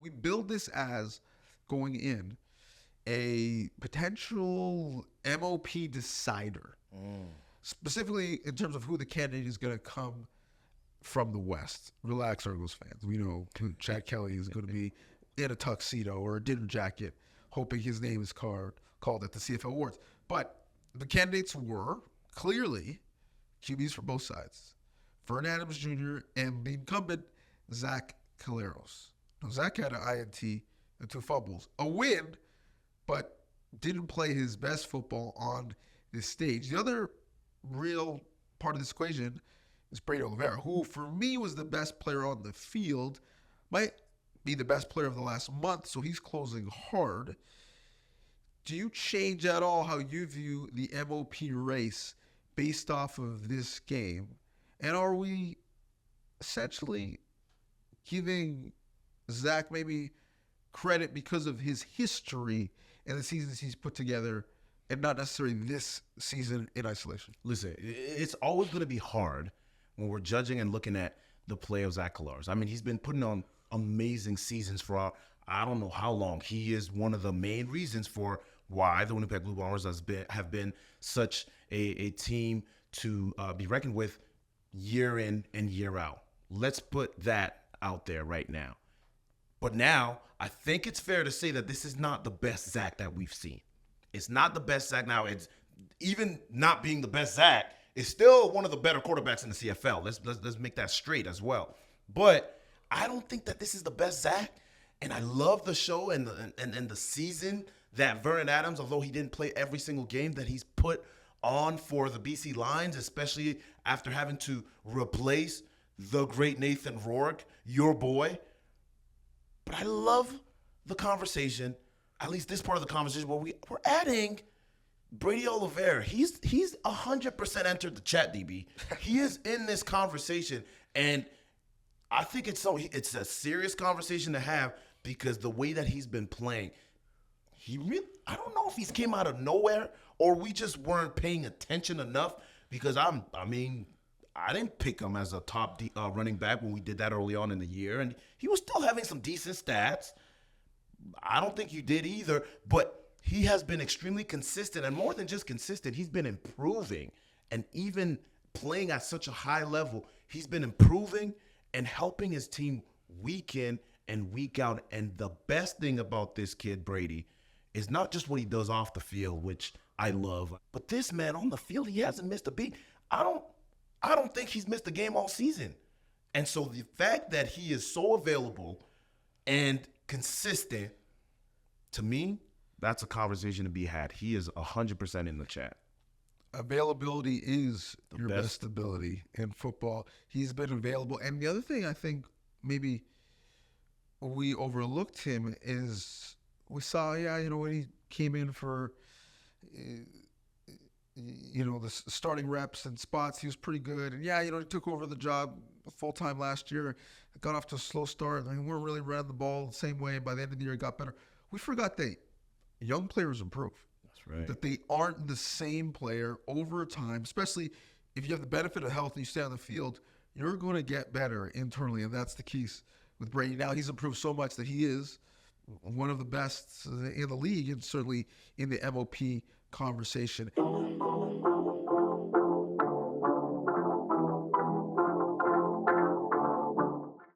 We build this as going in a potential M.O.P decider, specifically in terms of who the candidate is going to come from the West. Relax, Eagles fans. We know Chad Kelly is going to be in a tuxedo or a dinner jacket, hoping his name is called at the CFL Awards. But the candidates were clearly QBs for both sides. Vern Adams Jr. and the incumbent, Zach Caleros. Now, Zach had an INT and 2 fumbles. A win, but didn't play his best football on this stage. The other real part of this equation is Brady Oliveira, who for me was the best player on the field, might be the best player of the last month, so he's closing hard. Do you change at all how you view the M.O.P race based off of this game? And are we essentially giving Zach maybe credit because of his history and the seasons he's put together and not necessarily this season in isolation? Listen, it's always going to be hard when we're judging and looking at the play of Zach Caleros. I mean, he's been putting on amazing seasons for I don't know how long. He is one of the main reasons for why the Winnipeg Blue Bombers have been such a team to be reckoned with year in and year out. Let's put that out there right now. But now, I think it's fair to say that this is not the best Zach that we've seen. It's not the best Zach now. It's even not being the best Zach, is still one of the better quarterbacks in the CFL. Let's make that straight as well. But I don't think that this is the best Zach. And I love the show and the season that Vernon Adams, although he didn't play every single game, that he's put on for the BC Lions, especially after having to replace the great Nathan Rourke, your boy. But I love the conversation, at least this part of the conversation, where we're adding Brady Oliveira. He's 100% entered the chat, DB. He is in this conversation, and I think it's a serious conversation to have because the way that he's been playing, I don't know if he's came out of nowhere or we just weren't paying attention enough because I didn't pick him as a top running back when we did that early on in the year, and he was still having some decent stats. I don't think you did either, but he has been extremely consistent, and more than just consistent, he's been improving. And even playing at such a high level, he's been improving and helping his team week in and week out. And the best thing about this kid, Brady, is not just what he does off the field, which I love, but this man on the field, he hasn't missed a beat. I don't think he's missed a game all season. And so the fact that he is so available and consistent, to me, that's a conversation to be had. He is 100% in the chat. Availability is your best ability in football. He's been available. And the other thing I think maybe we overlooked him is we saw, when he came in for, the starting reps and spots, he was pretty good. And, he took over the job full-time last year, got off to a slow start. We weren't really running the ball the same way. By the end of the year, it got better. We forgot that young players improve. That's right. That they aren't the same player over time, especially if you have the benefit of health and you stay on the field, you're going to get better internally, and that's the keys with Brady. Now he's improved so much that he is one of the best in the league and certainly in the M.O.P conversation.